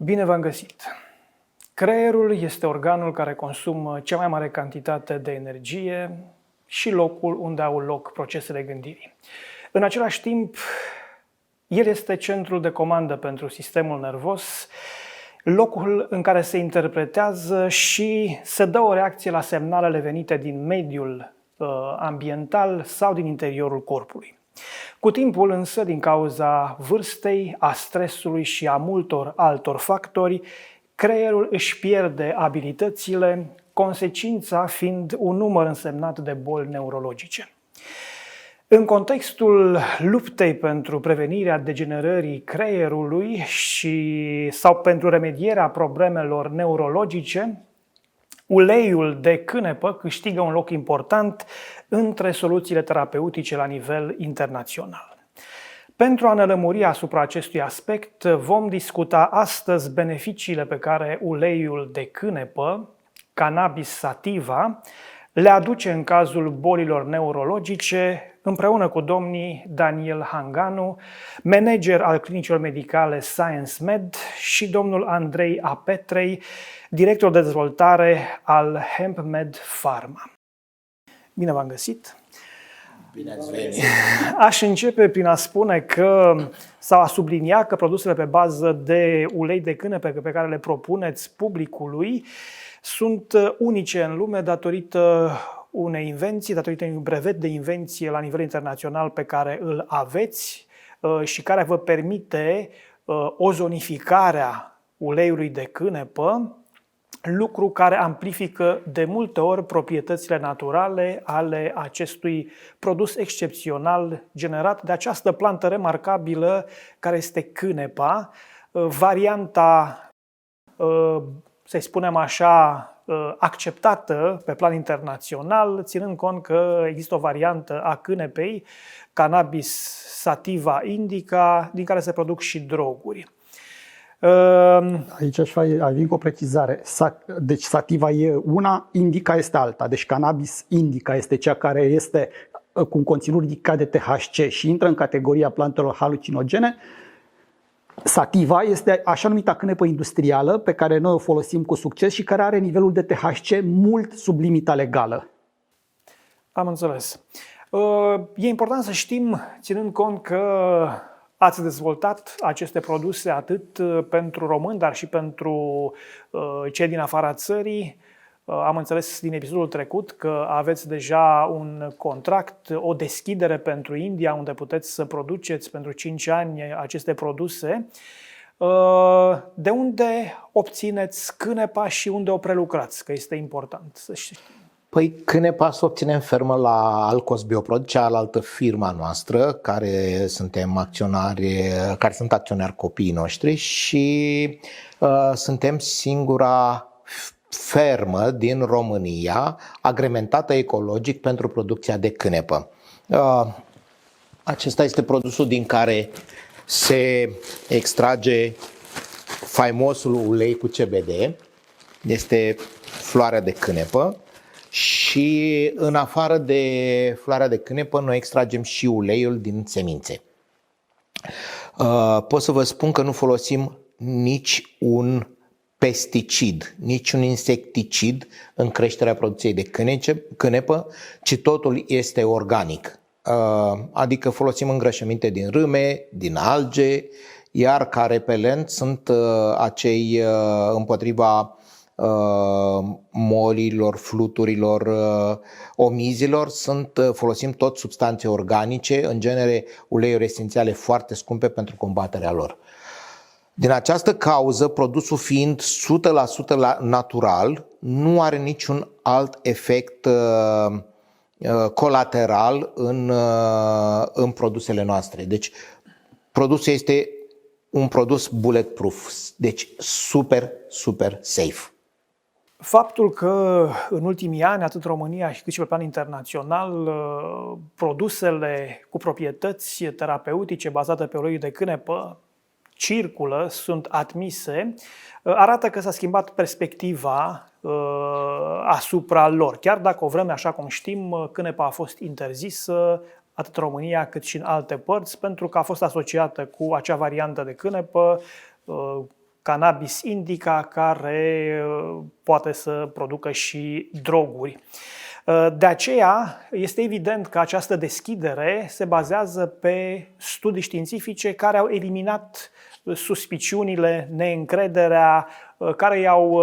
Bine v-am găsit! Creierul este organul care consumă cea mai mare cantitate de energie și locul unde au loc procesele gândirii. În același timp, el este centrul de comandă pentru sistemul nervos, locul în care se interpretează și se dă o reacție la semnalele venite din mediul ambiental sau din interiorul corpului. Cu timpul însă, din cauza vârstei, a stresului și a multor altor factori, creierul își pierde abilitățile, consecința fiind un număr însemnat de boli neurologice. În luptei pentru prevenirea degenerării creierului sau pentru remedierea problemelor neurologice, uleiul de cânepă câștigă un loc important între soluțiile terapeutice la nivel internațional. Pentru a ne lămuri asupra acestui aspect, vom discuta astăzi beneficiile pe care uleiul de cânepă, Cannabis sativa, le aduce în cazul bolilor neurologice, împreună cu domnii Daniel Hanganu, manager al clinicilor medicale Science Med, și domnul Andrei Apetrei, director de dezvoltare al HempMed Pharma. Bine v-am găsit! Bine ați venit! Aș începe prin a spune că, sau a sublinia că produsele pe bază de ulei de cânepe pe care le propuneți publicului sunt unice în lume datorită unei invenții, datorită unui brevet de invenție la nivel internațional pe care îl aveți și care vă permite ozonificarea uleiului de cânepă, lucru care amplifică de multe ori proprietățile naturale ale acestui produs excepțional generat de această plantă remarcabilă care este cânepa, varianta, să spunem așa, acceptată pe plan internațional, ținând cont că există o variantă a cânepei, Cannabis sativa indica, din care se produc și droguri. Aici aș veni cu o precizare. Deci sativa e una, indica este alta. Deci cannabis indica este cea care este cu un conținut ridicat de THC și intră în categoria plantelor halucinogene. Sativa este așa numita cânepă industrială pe care noi o folosim cu succes și care are nivelul de THC mult sub limita legală. Am înțeles. E important să știm, ținând cont că ați dezvoltat aceste produse atât pentru români, dar și pentru cei din afara țării. Am înțeles din episodul trecut că aveți deja un contract, o deschidere pentru India, unde puteți să produceți pentru 5 ani aceste produse. De unde obțineți cânepa și unde o prelucrați? Că este important să știți. Păi cânepa se obține în fermă la Alcos Bioprod, cealaltă firma noastră, care sunt acționari copiii noștri și suntem singura fermă din România agrementată ecologic pentru producția de cânepă. Acesta este produsul din care se extrage faimosul ulei cu CBD, este floarea de cânepă. Și în afară de floarea de cânepă, noi extragem și uleiul din semințe. Pot să vă spun că nu folosim nici un pesticid, nici un insecticid în creșterea producției de cânepă, ci totul este organic. Adică folosim îngrășăminte din râme, din alge, iar ca repelent sunt acei împotriva molilor, fluturilor, omizilor, folosim tot substanțe organice, în genere uleiuri esențiale foarte scumpe pentru combaterea lor. Din această cauză, produsul fiind 100% natural, nu are niciun alt efect colateral în produsele noastre. Deci produsul este un produs bulletproof, deci super safe. Faptul că în ultimii ani, atât România cât și pe plan internațional, produsele cu proprietăți terapeutice bazate pe uleiul de cânepă circulă, sunt admise, arată că s-a schimbat perspectiva asupra lor. Chiar dacă o vreme, așa cum știm, cânepa a fost interzisă atât în România cât și în alte părți, pentru că a fost asociată cu acea variantă de cânepă cannabis indica, care poate să producă și droguri. De aceea este evident că această deschidere se bazează pe studii științifice care au eliminat suspiciunile, neîncrederea, care i-au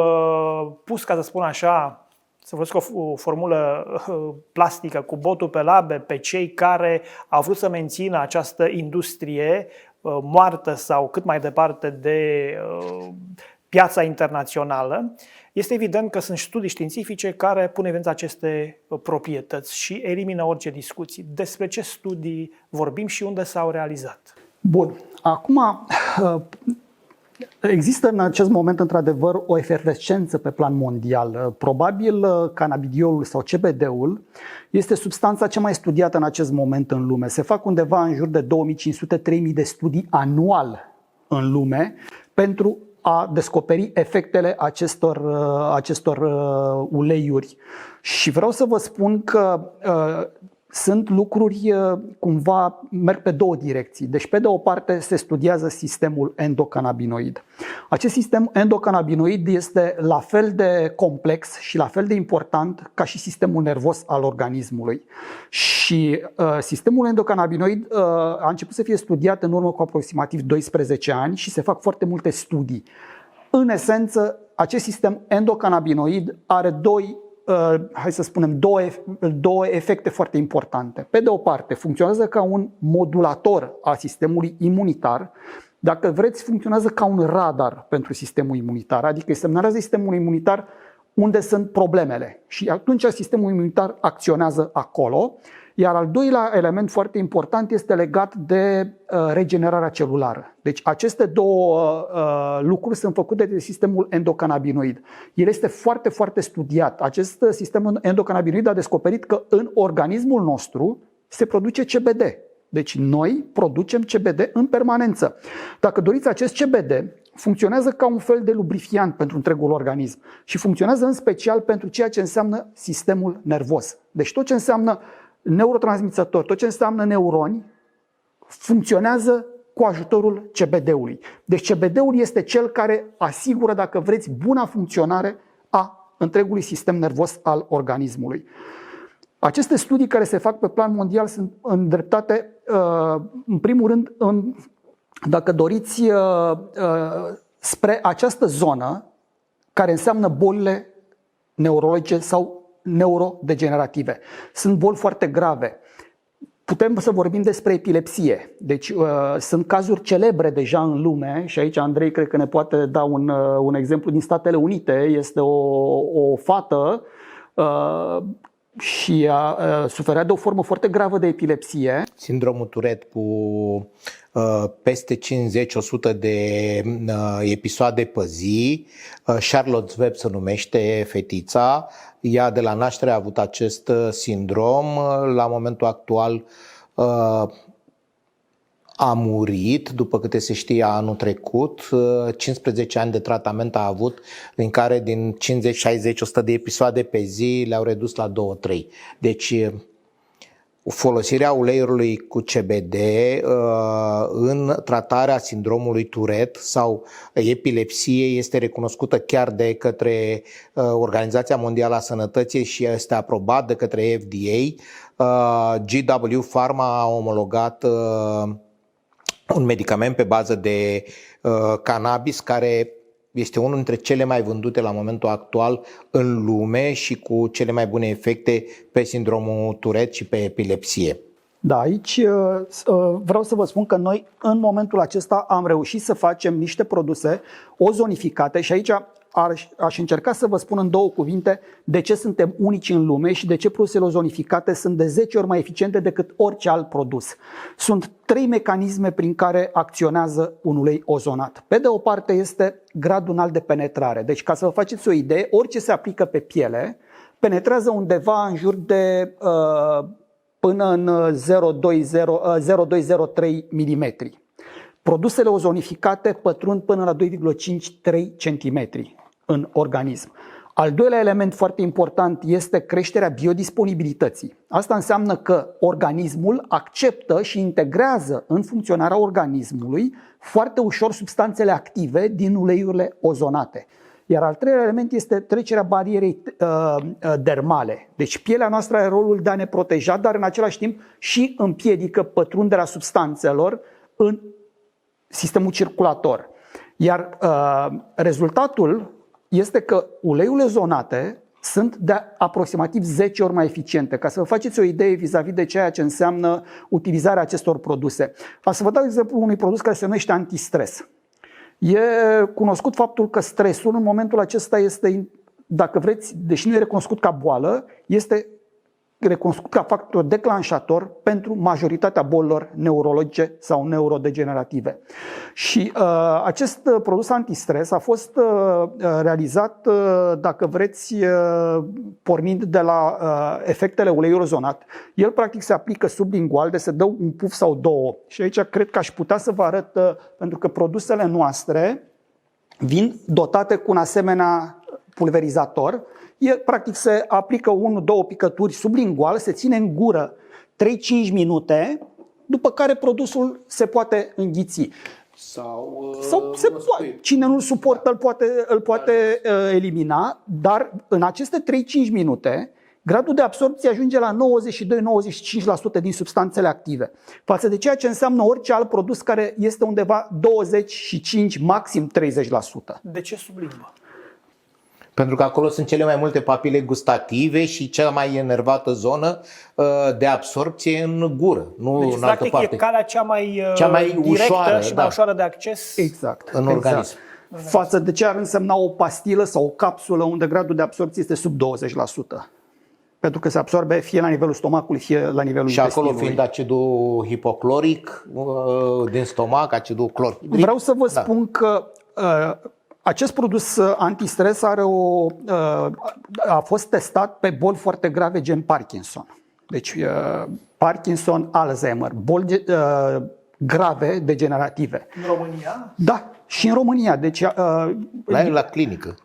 pus, ca să spun așa, să folosesc o formulă plastică, cu botul pe labe, pe cei care au vrut să mențină această industrie moartă sau cât mai departe de piața internațională. Este evident că sunt studii științifice care pun în evidență aceste proprietăți și elimină orice discuții. Despre ce studii vorbim și unde s-au realizat? Bun. Acum, există în acest moment, într-adevăr, o efervescență pe plan mondial. Probabil cannabidiolul sau CBD-ul este substanța cea mai studiată în acest moment în lume. Se fac undeva în jur de 2500-3000 de studii anual în lume pentru a descoperi efectele acestor uleiuri. Și vreau să vă spun că sunt lucruri cumva merg pe două direcții. Deci pe de o parte se studiază sistemul endocannabinoid. Acest sistem endocannabinoid este la fel de complex și la fel de important ca și sistemul nervos al organismului. Și sistemul endocannabinoid a început să fie studiat în urmă cu aproximativ 12 ani și se fac foarte multe studii. În esență, acest sistem endocannabinoid are două efecte foarte importante. Pe de o parte, funcționează ca un modulator al sistemului imunitar. Dacă vreți, funcționează ca un radar pentru sistemul imunitar, adică îi semnalează sistemul imunitar unde sunt problemele și atunci sistemul imunitar acționează acolo. Iar al doilea element foarte important este legat de regenerarea celulară. Deci aceste două lucruri sunt făcute de sistemul endocannabinoid. El este foarte, foarte studiat. Acest sistem endocannabinoid a descoperit că în organismul nostru se produce CBD. Deci noi producem CBD în permanență. Dacă doriți, acest CBD funcționează ca un fel de lubrifiant pentru întregul organism și funcționează în special pentru ceea ce înseamnă sistemul nervos. Deci tot ce înseamnă neurotransmițători, tot ce înseamnă neuroni, funcționează cu ajutorul CBD-ului. Deci CBD-ul este cel care asigură, dacă vreți, buna funcționare a întregului sistem nervos al organismului. Aceste studii care se fac pe plan mondial sunt îndreptate, în primul rând, dacă doriți, spre această zonă care înseamnă bolile neurologice sau neurodegenerative. Sunt boli foarte grave. Putem să vorbim despre epilepsie. Deci sunt cazuri celebre deja în lume și aici Andrei cred că ne poate da un exemplu din Statele Unite. Este o fată și suferea de o formă foarte gravă de epilepsie. Sindromul Tourette cu peste 50-100 de episoade pe zi. Charlotte Webb se numește fetița. Ea de la naștere a avut acest sindrom. La momentul actual a murit, după câte se știe, anul trecut. 15 ani de tratament a avut, din care din 50, 60, 100 de episoade pe zi le-au redus la 2-3. Deci folosirea uleiului cu CBD în tratarea sindromului Tourette sau epilepsiei este recunoscută chiar de către Organizația Mondială a Sănătății și este aprobat de către FDA. GW Pharma a omologat un medicament pe bază de cannabis care este unul dintre cele mai vândute la momentul actual în lume și cu cele mai bune efecte pe sindromul Tourette și pe epilepsie. Da, aici vreau să vă spun că noi în momentul acesta am reușit să facem niște produse ozonificate și aici aș încerca să vă spun în două cuvinte de ce suntem unici în lume și de ce produsele ozonificate sunt de 10 ori mai eficiente decât orice alt produs. Sunt 3 mecanisme prin care acționează un ulei ozonat. Pe de o parte este gradul înalt de penetrare. Deci ca să vă faceți o idee, orice se aplică pe piele penetrează undeva în jur de până în 0,203 mm. Produsele ozonificate pătrund până la 2,5-3 cm în organism. Al doilea element foarte important este creșterea biodisponibilității. Asta înseamnă că organismul acceptă și integrează în funcționarea organismului foarte ușor substanțele active din uleiurile ozonate. Iar al treilea element este trecerea barierei dermale. Deci pielea noastră are rolul de a ne proteja, dar în același timp și împiedică pătrunderea substanțelor în sistemul circulator. Iar rezultatul este că uleiurile ozonate sunt de aproximativ 10 ori mai eficiente. Ca să vă faceți o idee vis-a-vis de ceea ce înseamnă utilizarea acestor produse. Am să vă dau exemplu unui produs care se numește antistres. E cunoscut faptul că stresul în momentul acesta este, dacă vreți, deși nu e recunoscut ca boală, este recunoscut ca factor declanșator pentru majoritatea bolilor neurologice sau neurodegenerative. Și acest produs antistres a fost realizat, dacă vreți, pornind de la efectele uleiului ozonat. El practic se aplică sublingual, de se dă un puf sau două. Și aici cred că aș putea să vă arăt, pentru că produsele noastre vin dotate cu un asemenea pulverizator. El practic se aplică 1-2 picături sublingual, se ține în gură 3-5 minute, după care produsul se poate înghiți. Sau se poate. Cine nu-l suportă îl poate elimina, dar în aceste 3-5 minute gradul de absorbție ajunge la 92-95% din substanțele active, față de ceea ce înseamnă orice alt produs care este undeva 25, maxim 30%. De ce sub limbă? Pentru că acolo sunt cele mai multe papile gustative și cea mai enervată zonă de absorpție în gură, nu deci, în altă parte. E calea cea mai directă ușoară, și mai ușoară de acces în organism. Față de ce ar însemna o pastilă sau o capsulă unde gradul de absorpție este sub 20%. Pentru că se absorbe fie la nivelul stomacului, fie la nivelul și intestinului. acolo fiind acidul hipocloric din stomac, acidul clorhidric. Vreau să vă spun că acest produs antistres a fost testat pe boli foarte grave gen Parkinson. Deci Parkinson, Alzheimer, boli grave degenerative. În România? Da, și în România. Deci, la clinică.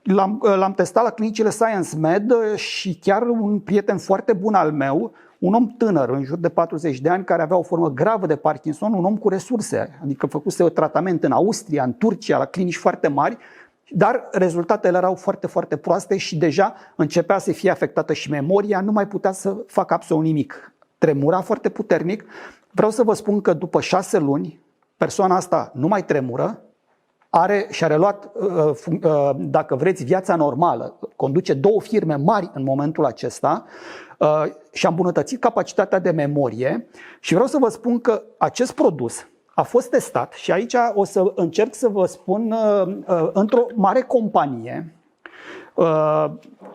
L-am testat la clinicile Science Med și chiar un prieten foarte bun al meu, un om tânăr, în jur de 40 de ani, care avea o formă gravă de Parkinson, un om cu resurse, adică făcuse un tratament în Austria, în Turcia, la clinici foarte mari, dar rezultatele erau foarte, foarte proaste și deja începea să fie afectată și memoria, nu mai putea să facă absolut nimic. Tremura foarte puternic. Vreau să vă spun că după 6 luni, persoana asta nu mai tremură, și-a reluat, dacă vreți, viața normală. Conduce 2 firme mari în momentul acesta și-a îmbunătățit capacitatea de memorie. Și vreau să vă spun că acest produs a fost testat și aici o să încerc să vă spun într-o mare companie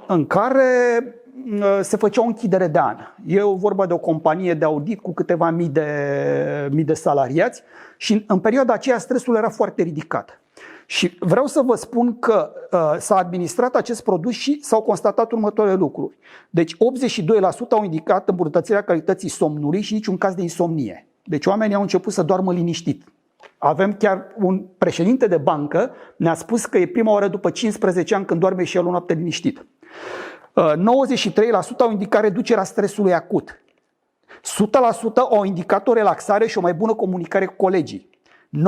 în care se făcea o închidere de an. E vorba de o companie de audit cu câteva mii de salariați și în perioada aceea stresul era foarte ridicat. Și vreau să vă spun că s-a administrat acest produs și s-au constatat următoarele lucruri. Deci 82% au indicat îmbunătățirea calității somnului și niciun caz de insomnie. Deci oamenii au început să doarmă liniștit. Avem chiar un președinte de bancă, ne-a spus că e prima oară după 15 ani când doarme și el o noapte liniștit. 93% au indicat reducerea stresului acut. 100% au indicat o relaxare și o mai bună comunicare cu colegii. 92%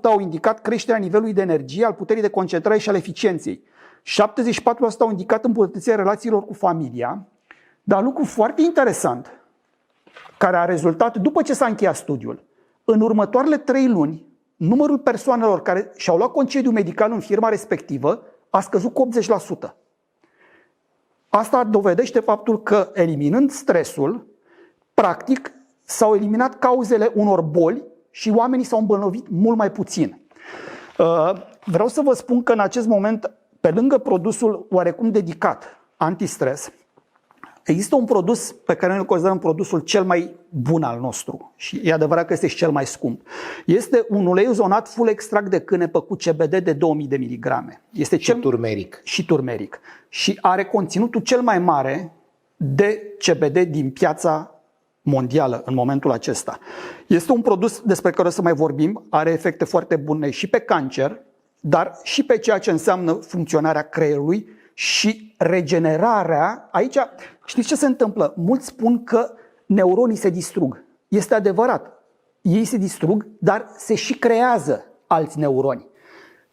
au indicat creșterea nivelului de energie, al puterii de concentrare și al eficienței. 74% au indicat îmbunătățirea relațiilor cu familia. Dar lucru foarte interesant, care a rezultat după ce s-a încheiat studiul. În următoarele 3 luni, numărul persoanelor care și-au luat concediu medical în firma respectivă a scăzut cu 80%. Asta dovedește faptul că, eliminând stresul, practic s-au eliminat cauzele unor boli și oamenii s-au îmbolnăvit mult mai puțin. Vreau să vă spun că în acest moment, pe lângă produsul oarecum dedicat, antistres, există un produs pe care noi îl considerăm produsul cel mai bun al nostru și e adevărat că este și cel mai scump. Este un ulei ozonat full extract de cânepă cu CBD de 2000 de miligrame. Este turmeric. Și turmeric. Și are conținutul cel mai mare de CBD din piața mondială în momentul acesta. Este un produs despre care o să mai vorbim, are efecte foarte bune și pe cancer, dar și pe ceea ce înseamnă funcționarea creierului Și regenerarea, aici, știți ce se întâmplă? Mulți spun că neuronii se distrug. Este adevărat, ei se distrug, dar se și creează alți neuroni.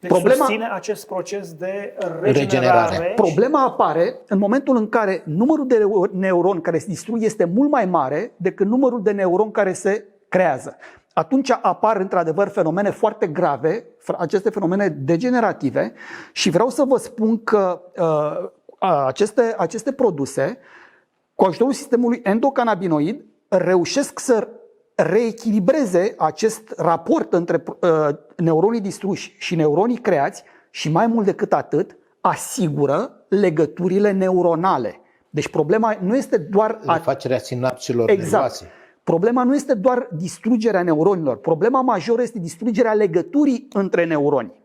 Deci susține acest proces de regenerare. Problema apare în momentul în care numărul de neuroni care se distrug este mult mai mare decât numărul de neuroni care se creează. Atunci apar într-adevăr fenomene foarte grave, aceste fenomene degenerative, și vreau să vă spun că aceste produse, cu ajutorul sistemului endocannabinoid, reușesc să reechilibreze acest raport între neuronii distruși și neuronii creați și, mai mult decât atât, asigură legăturile neuronale. Deci problema nu este doar refacerea sinapsilor nervoase. Problema nu este doar distrugerea neuronilor. Problema majoră este distrugerea legăturii între neuroni.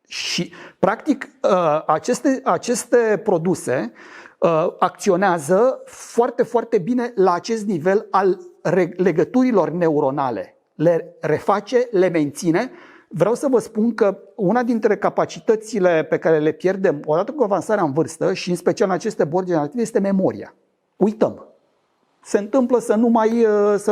Și, practic, aceste produse acționează foarte, foarte bine la acest nivel al legăturilor neuronale. Le reface, le menține. Vreau să vă spun că una dintre capacitățile pe care le pierdem odată cu avansarea în vârstă și în special în aceste boli generative este memoria. Uităm. Se întâmplă să nu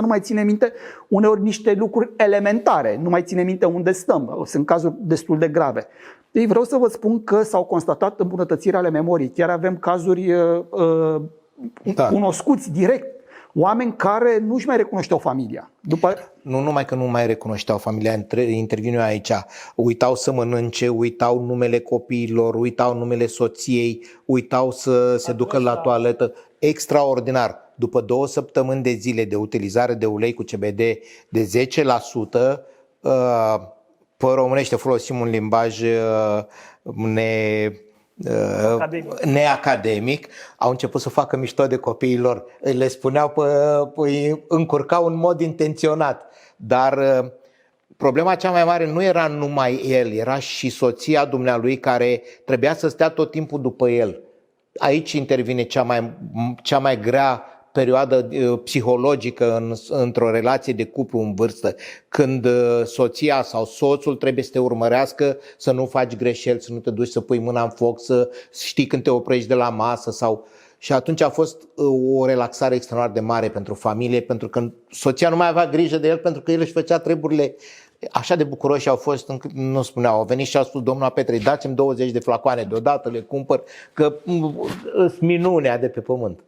mai ținem minte uneori niște lucruri elementare, nu mai ținem minte unde stăm, sunt cazuri destul de grave. Ei, vreau să vă spun că s-au constatat îmbunătățiri ale memoriei, chiar avem cazuri cunoscuți direct, oameni care nu-și mai recunoșteau familia. Nu numai că nu mai recunoșteau familia, intervin eu aici, uitau să mănânce, uitau numele copiilor, uitau numele soției, uitau să se ducă la toaletă. Extraordinar! După 2 săptămâni de zile de utilizare de ulei cu CBD de 10%, pe românește folosim un limbaj neacademic, au început să facă mișto de copiilor. Le spuneau, îi încurcau în mod intenționat. Dar problema cea mai mare nu era numai el, era și soția dumnealui care trebuia să stea tot timpul după el. Aici intervine cea mai grea perioadă psihologică într-o relație de cuplu în vârstă, când soția sau soțul trebuie să te urmărească să nu faci greșeli, să nu te duci să pui mâna în foc, să știi când te oprești de la masă. Și atunci a fost o relaxare extraordinar de mare pentru familie, pentru că soția nu mai avea grijă de el, pentru că el își făcea treburile. Așa de bucuroși au fost încât nu spuneau. Au venit și au spus: domnul Petre, dați-mi 20 de flacoane deodată, le cumpăr, că sunt minunea de pe pământ.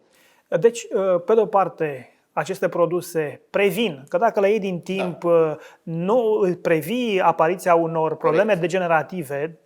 Deci, pe de o parte, aceste produse previn, că dacă le iei din timp, nu previi apariția unor probleme degenerative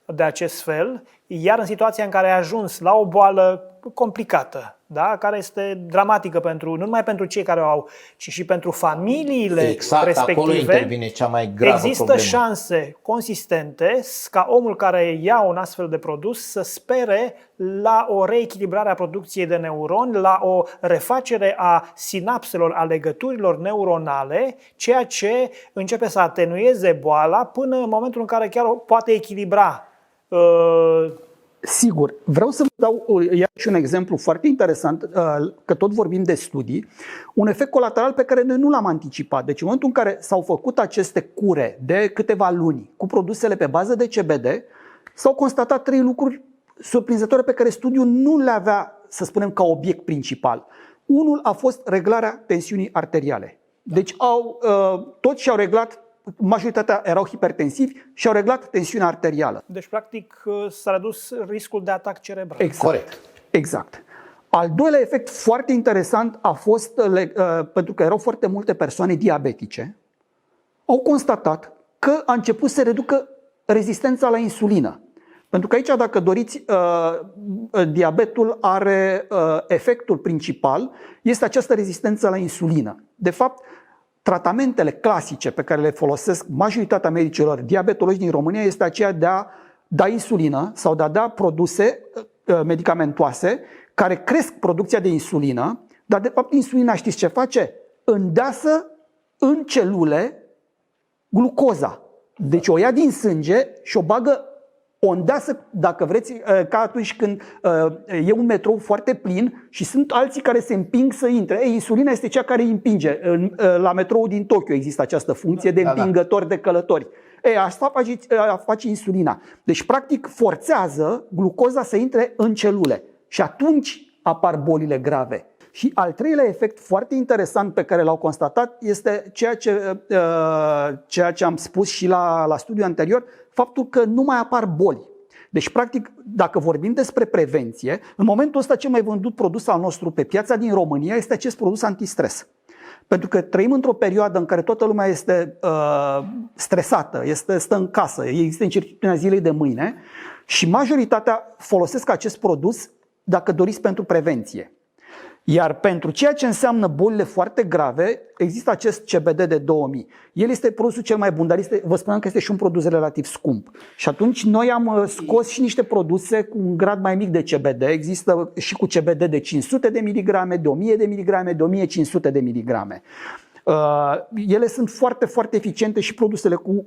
de acest fel, iar în situația în care ai ajuns la o boală complicată, da? Care este dramatică nu numai pentru cei care o au, ci și pentru familiile respective, acolo intervine cea mai gravă există problemă. Șanse consistente ca omul care ia un astfel de produs să spere la o reechilibrare a producției de neuroni, la o refacere a sinapselor, a legăturilor neuronale, ceea ce începe să atenueze boala până în momentul în care chiar o poate echilibra. Sigur, vreau să vă dau iarăși un exemplu foarte interesant, că tot vorbim de studii, un efect colateral pe care noi nu l-am anticipat. Deci în momentul în care s-au făcut aceste cure de câteva luni cu produsele pe bază de CBD, s-au constatat 3 lucruri surprinzătoare pe care studiul nu le avea, să spunem, ca obiect principal. Unul a fost reglarea tensiunii arteriale. Deci toți și-au reglat, majoritatea erau hipertensivi și au reglat tensiunea arterială. Deci, practic, s-a redus riscul de atac cerebral. Exact. Corect. Exact. Al doilea efect foarte interesant a fost, pentru că erau foarte multe persoane diabetice, au constatat că a început să reducă rezistența la insulină. Pentru că aici, dacă doriți, diabetul are efectul principal, este această rezistență la insulină. De fapt, tratamentele clasice pe care le folosesc majoritatea medicilor diabetologi din România este aceea de a da insulină sau de a da produse medicamentoase care cresc producția de insulină, dar de fapt insulina știți ce face? Îndeasă în celule glucoza. Deci o ia din sânge și o bagă ondeasă, dacă vreți, ca atunci când e un metrou foarte plin și sunt alții care se împing să intre. Insulina este cea care îi împinge. La metroul din Tokyo există această funcție de împingător de călători. Asta face insulina. Deci, practic, forțează glucoza să intre în celule și atunci apar bolile grave. Și al treilea efect foarte interesant pe care l-au constatat este ceea ce am spus și la studiul anterior, faptul că nu mai apar boli. Deci, practic, dacă vorbim despre prevenție, în momentul ăsta cel mai vândut produs al nostru pe piața din România este acest produs antistres. Pentru că trăim într-o perioadă în care toată lumea este stresată, stă în casă, există incertitudinea zilei de mâine și majoritatea folosesc acest produs, dacă doriți, pentru prevenție. Iar pentru ceea ce înseamnă bolile foarte grave, există acest CBD de 2000. El este produsul cel mai bun, dar vă spuneam că este și un produs relativ scump. Și atunci noi am scos și niște produse cu un grad mai mic de CBD. Există și cu CBD de 500 de miligrame, de 1000 de miligrame, de 1500 de miligrame. Ele sunt foarte, foarte eficiente și produsele cu,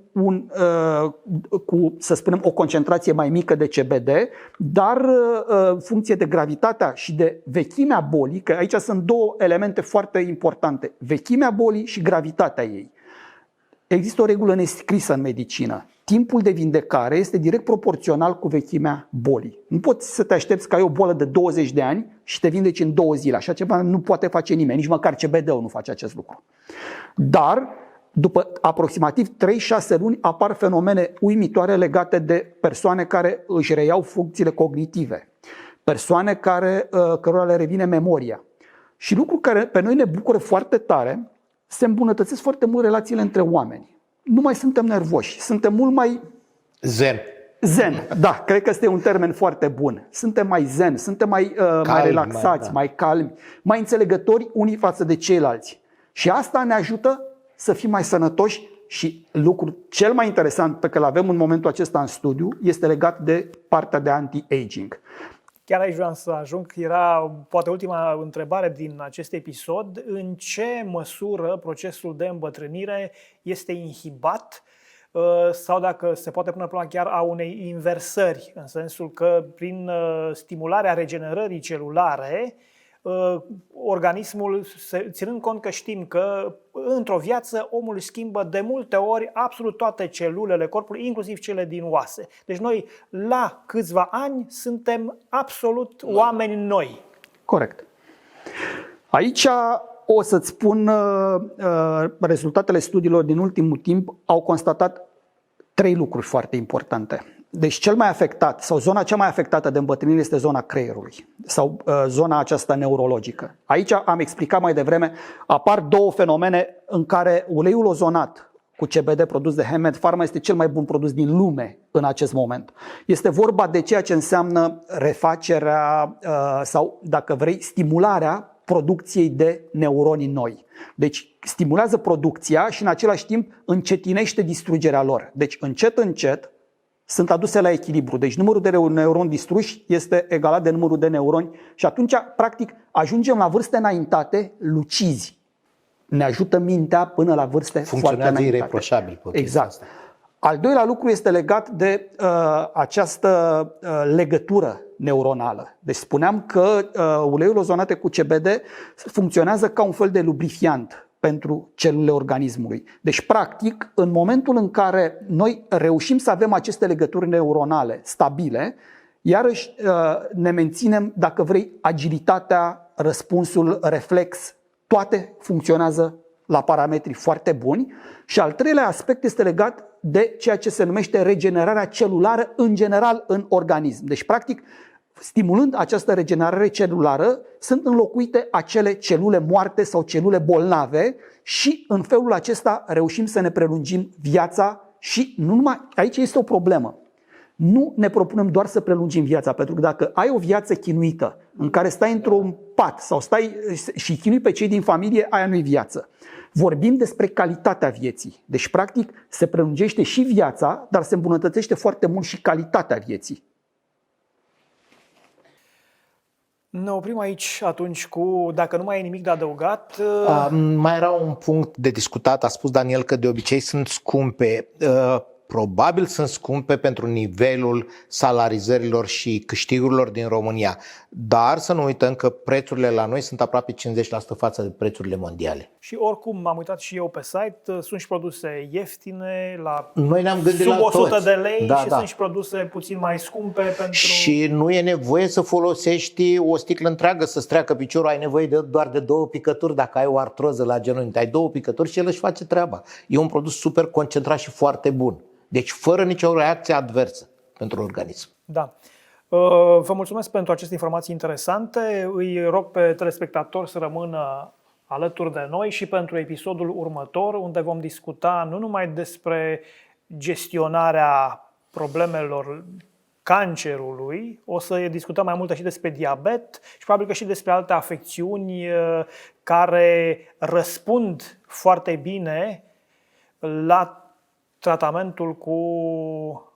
să spunem, o concentrație mai mică de CBD, dar în funcție de gravitatea și de vechimea bolii, că aici sunt două elemente foarte importante, vechimea bolii și gravitatea ei. Există o regulă nescrisă în medicină. Timpul de vindecare este direct proporțional cu vechimea bolii. Nu poți să te aștepți că ai o boală de 20 de ani și te vindeci în 2 zile. Așa ceva nu poate face nimeni, nici măcar CBD-ul nu face acest lucru. Dar, după aproximativ 3-6 luni, apar fenomene uimitoare legate de persoane care își reiau funcțiile cognitive, persoane cărora le revine memoria. Și lucru care pe noi ne bucură foarte tare, se îmbunătățesc foarte mult relațiile între oameni. Nu mai suntem nervoși, suntem mult mai zen. Da, cred că este un termen foarte bun. Suntem mai zen, suntem mai relaxați, mai calmi, mai înțelegători unii față de ceilalți. Și asta ne ajută să fim mai sănătoși și lucrul cel mai interesant pe care îl avem în momentul acesta în studiu este legat de partea de anti-aging. Chiar aici vreau să ajung, era poate ultima întrebare din acest episod. În ce măsură procesul de îmbătrânire este inhibat sau dacă se poate pune problema chiar a unei inversări, în sensul că prin stimularea regenerării celulare, organismul, ținând cont că știm că într-o viață omul își schimbă de multe ori absolut toate celulele corpului, inclusiv cele din oase. Deci noi la câțiva ani suntem absolut oameni noi. Corect. Aici o să-ți spun rezultatele studiilor din ultimul timp au constatat 3 lucruri foarte importante. Deci cel mai afectat sau zona cea mai afectată de îmbătrânire este zona creierului sau zona aceasta neurologică. Aici am explicat mai devreme, apar 2 fenomene în care uleiul ozonat cu CBD produs de Hammett Pharma este cel mai bun produs din lume în acest moment. Este vorba de ceea ce înseamnă refacerea sau, dacă vrei, stimularea producției de neuroni noi. Deci stimulează producția și în același timp încetinește distrugerea lor. Deci încet, încet sunt aduse la echilibru. Deci numărul de neuroni distruși este egalat de numărul de neuroni și atunci, practic, ajungem la vârste înaintate lucizi. Ne ajută mintea până la vârste foarte înaintate. Funcționează ireproșabil. Exact. Asta. Al doilea lucru este legat de această legătură neuronală. Deci spuneam că uleiul ozonate cu CBD funcționează ca un fel de lubrifiant pentru celulele organismului. Deci, practic, în momentul în care noi reușim să avem aceste legături neuronale stabile, iarăși ne menținem, dacă vrei, agilitatea, răspunsul, reflex, toate funcționează la parametri foarte buni. Și al treilea aspect este legat de ceea ce se numește regenerarea celulară în general în organism. Deci, practic, stimulând această regenerare celulară, sunt înlocuite acele celule moarte sau celule bolnave și în felul acesta reușim să ne prelungim viața și nu numai, aici este o problemă. Nu ne propunem doar să prelungim viața, pentru că dacă ai o viață chinuită, în care stai într-un pat sau stai și chinui pe cei din familie, aia nu-i viață. Vorbim despre calitatea vieții. Deci, practic, se prelungește și viața, dar se îmbunătățește foarte mult și calitatea vieții. Ne oprim aici atunci cu, dacă nu mai e nimic de adăugat. Mai era un punct de discutat, a spus Daniel că de obicei sunt scumpe. probabil sunt scumpe pentru nivelul salarizărilor și câștigurilor din România, dar să nu uităm că prețurile la noi sunt aproape 50% față de prețurile mondiale. Și oricum, m-am uitat și eu pe site, sunt și produse ieftine, la Noi ne-am gândit sub la 100 toți. de lei Da, și da. sunt și produse puțin mai scumpe pentru... Și nu e nevoie să folosești o sticlă întreagă să-ți treacă piciorul, ai nevoie doar de 2 picături dacă ai o artroză la genunchi. Ai 2 picături și el își face treaba. E un produs super concentrat și foarte bun. Deci fără nicio reacție adversă pentru organism. Da. Vă mulțumesc pentru aceste informații interesante. Îi rog pe telespectatori să rămână alături de noi și pentru episodul următor, unde vom discuta nu numai despre gestionarea problemelor cancerului, o să discutăm mai multe și despre diabet și probabil că și despre alte afecțiuni care răspund foarte bine la tratamentul cu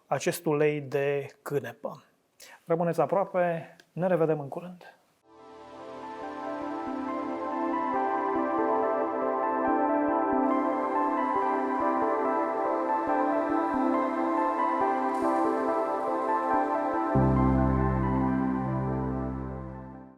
acest ulei de cânepă. Rămâneți aproape, ne revedem în curând.